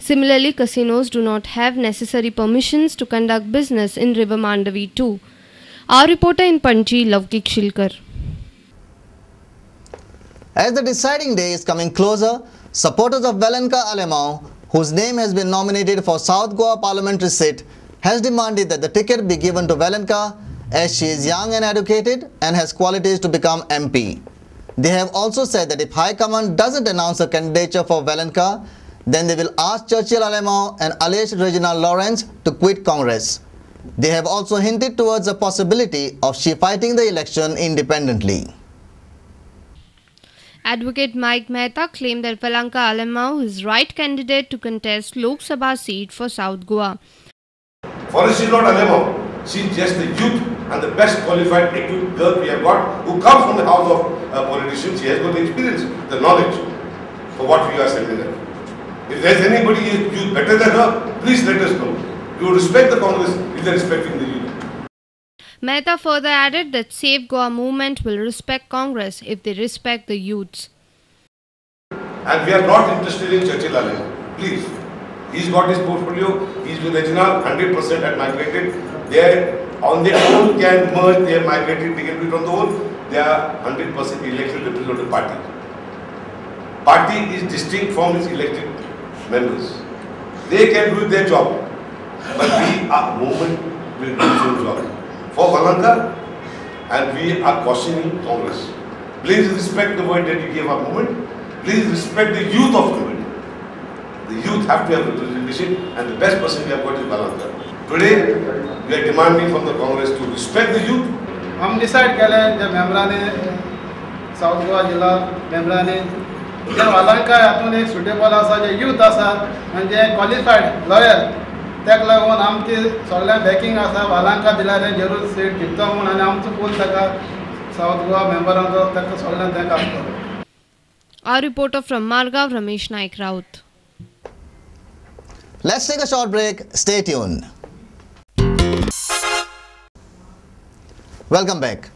Similarly, casinos do not have necessary permissions to conduct business in River Mandavi too. Our reporter in Panji, Lavkik Shilkar. As the deciding day is coming closer, supporters of Valenka Alemão, whose name has been nominated for South Goa parliamentary seat, has demanded that the ticket be given to Valenka as she is young and educated and has qualities to become MP. They have also said that if High Command doesn't announce a candidature for Valenka, then they will ask Churchill Alemão and Alesh Reginald Lawrence to quit Congress. They have also hinted towards the possibility of she fighting the election independently. Advocate Mike Mehta claimed that Valenka Alemão is right candidate to contest Lok Sabha seat for South Goa. For us, she is not Alemão. She is just the youth and the best qualified equipped girl we have got, who comes from the house of politicians. She has got the experience, the knowledge for what we are sending her. If there is anybody youth better than her, please let us know. We will respect the Congress if they are respecting the youth. Mehta further added that Save Goa movement will respect Congress if they respect the youths. And we are not interested in Churchill Alemão. Please. He's got his portfolio. He's with Reginald, 100% had migrated. They are on their own can merge. They have migrated, taken it on the own. They are 100% elected representative of the party. Party is distinct from its elected members. They can do their job. But we, our movement, will do its own job. For Valenka, and we are cautioning Congress. Please respect the word that you gave our movement. Please respect the youth of the movement. The youth have to have representation, and the best person we have got is Valenka. Today, we are demanding from the Congress to respect the youth. हम decide केले जे मेंबरांनी south Goa जिल्हा मेंबरांनी जे वालांका हातून एक suitable आसा जे youth आसा आनी जे qualified lawyer तेका लागून आमची सगळ्या बॅकिंग आसा वालांका दिल्यार जरूर सीट जिखता म्हूण आनी आमचो फूल ताका साउथ गोवा मेंबरांचो ताका सगळ्यांक थँक आसतलो. Our reporter from Margaon, Ramesh Naik Raut. Let's take a short break. Stay tuned. Welcome back.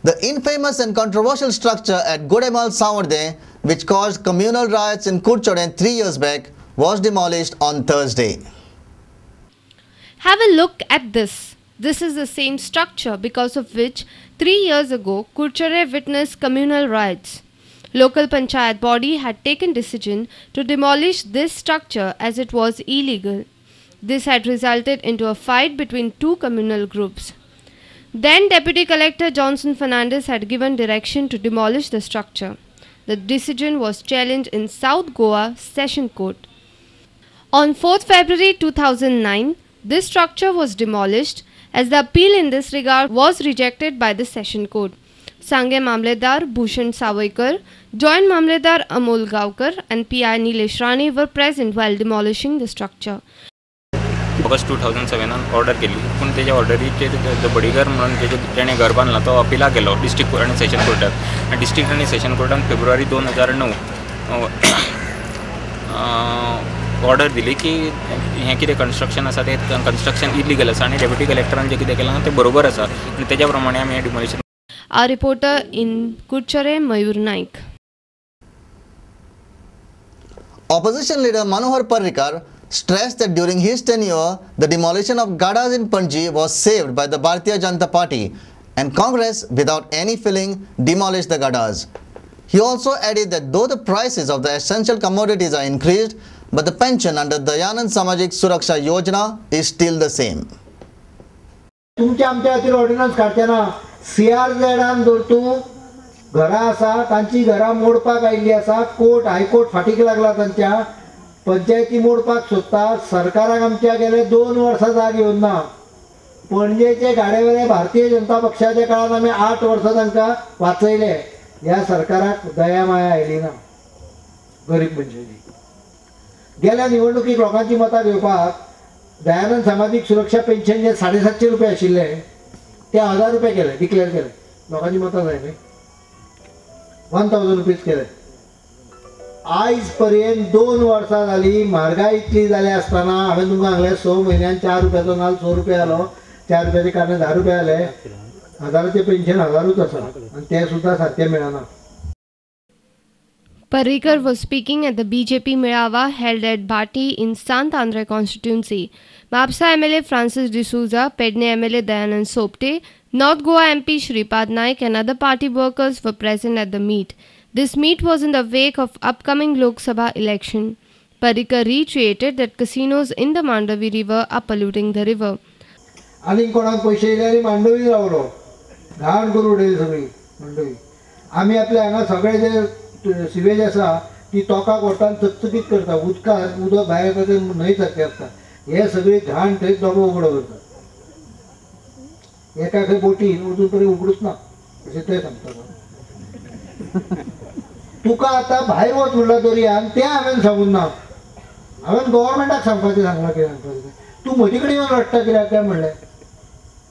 The infamous and controversial structure at Godemal Savarde, which caused communal riots in Kurchoden 3 years back, was demolished on Thursday. Have a look at this. This is the same structure because of which 3 years ago Kurchare witnessed communal riots. Local panchayat body had taken decision to demolish this structure as it was illegal. This had resulted into a fight between two communal groups. Then Deputy Collector Johnson Fernandez had given direction to demolish the structure. The decision was challenged in South Goa Session Court. On 4th February 2009, this structure was demolished as the appeal in this regard was rejected by the Session Court. Sange Mamledar Bhushan Savaikar, Joint Mamledar Amol Gaukar and PI Nilesh Rane were present while demolishing the structure. August 2007 order केली पण त्याच्या ऑर्डरीचेर जो बडीगर म्हणून तेणे घर बांदला तो अपिलाक गेलो district court आनी सेशन कोर्टात आनी डिस्ट्रिक्ट आनी सेशन कोर्टान फेब्रुवारी 2009 ऑर्डर दिली की हें कितें कन्स्ट्रक्शन आसा तें कन्स्ट्रक्शन इलिगल आसा आनी डेप्युटी कलेक्टरान जें कितें केलां तें बरोबर आसा आनी तेज्या प्रमाणे आमी हें demolition. Our reporter in Kurchare, Mayur Naik. Opposition leader Manohar Parrikar stressed that during his tenure, the demolition of gadas in Panji was saved by the Bharatiya Janata Party and Congress, without any feeling, demolished the gadas. He also added that though the prices of the essential commodities are increased, but the pension under Dayanand Samajik Suraksha Yojana is still the same. तुमच्या आमच्या खातीर ordnance काडचेना CRZ धरतूं घरां आसा तांची घरां मोडपाक आयिल्ली आसा कोर्ट हायकोर्ट फाटीक लागला तांच्या पंचायती मोडपाक सोदता सरकाराक आमच्या गेले 2 वर्सां जाग येवंक ना पणजेचे गाडेवेले भारतीय जनता पक्षाच्या काळान आमी 8 वर्सां तांकां वाचयले ह्या सरकाराक दया माया आयली ना गरीब मनशांची गेल्या निवडणुकीक लोकांची मतां घेवपाक दयानंद सामाजिक सुरक्षा पेन्शन जे 750 रुपये आशिल्ले ते 1000 रुपये केले डिक्लेअर केले लोकांची मतां जाय न्ही 1000 रुपीज केले आयज पर्यंत 2 वर्सां जाली म्हारगाय इतली जाली आसतना हांवें तुमकां सांगलें 6 म्हयन्यान 4 रुपयाचो नाल 6 रुपया जालो 4 रुपयाचे कारणे 10 रुपया जाले 1000चे पेन्शन 1000च आसा आनी ते सुद्दां सारकें मेळना. Parrikar was speaking at the BJP Mirava held at Bhati in Sant Andre constituency. Mapsa MLA Francis D'Souza, Pedne MLA Dayanand Sopte, North Goa MP Shripad Naik and other party workers were present at the meet. This meet was in the wake of upcoming Lok Sabha election. Parrikar reiterated that casinos in the Mandavi river are polluting the river. आनी कोणाक पैसे दिले मांडवी रावलो घाण करून उडयली सगळी मांडवी. आमी आपल्या हांगा सगळे जे सिवेज आसा ती तोकाक वोटान चकचकीत करता, उदकांत उदक भायर येता ते न्हंय सारकें आसता, हे सगळी घाण थंय डबो उगडो करता. एका खंय बोटीन अजून तरी उगडूच ना अशें ते सांगता. तुका आतां भायर वच म्हणला तरी तें हांवें सांगून ना, हांवें गव्हर्मेंटाक सांगपाचें सांगलां कितें सांगपाचें. तूं म्हजे कडेन येवन रडटा कित्याक काय म्हणलें.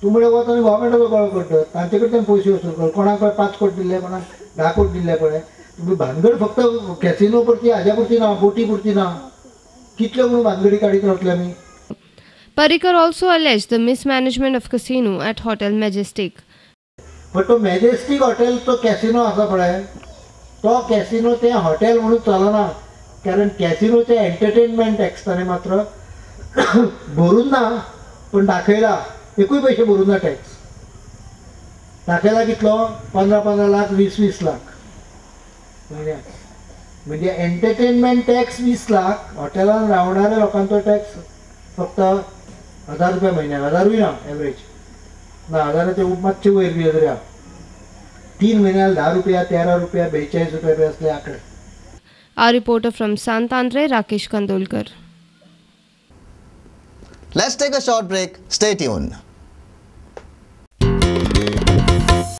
तूं म्हणलें वच आनी गव्हर्मेंटाचो कळो करता, तांचे कडच्यान पयशे वसूल कर. कोणाक 5 कोटी दिले, कोणाक 10 कोटी दिले पळय. तुम्ही भानगड फक्त कॅसिनो पुरती हाज्या पुरती ना, बोटी पुरती ना, कितले म्हणून भानगडी काडीत रावतले आमी. Parrikar also alleged the mismanagement of casino at Hotel Majestic. पण तो मॅजेस्टीक हॉटेल तो कॅसिनो आसा पळय, तो कॅसिनो तें हॉटेल म्हणून चलना, कारण कॅसिनोचे एंटरटेनमेंट टॅक्स ताणें मात्र भरून ना, पण दाखयला एकूय पयशे भरून ना टॅक्स. दाखयला कितलो 15-15 लाख 20-20 लाख म्हणजे एंटरटेनमेंट टॅक्स 20 लाख, हॉटेलान रावणाऱ्या लोकांचो टॅक्स फक्त 1000 रुपया म्हयन्याक, 1000य ना एवरेज ना, 1000चे मातशे वयर बी तरी 3 म्हयन्याक 10 रुपया 13 रुपया 42 रुपया बी असले आकडे. Our reporter from Sant Andre, Rakesh Kandolkar. Let's take a short break. Stay tuned.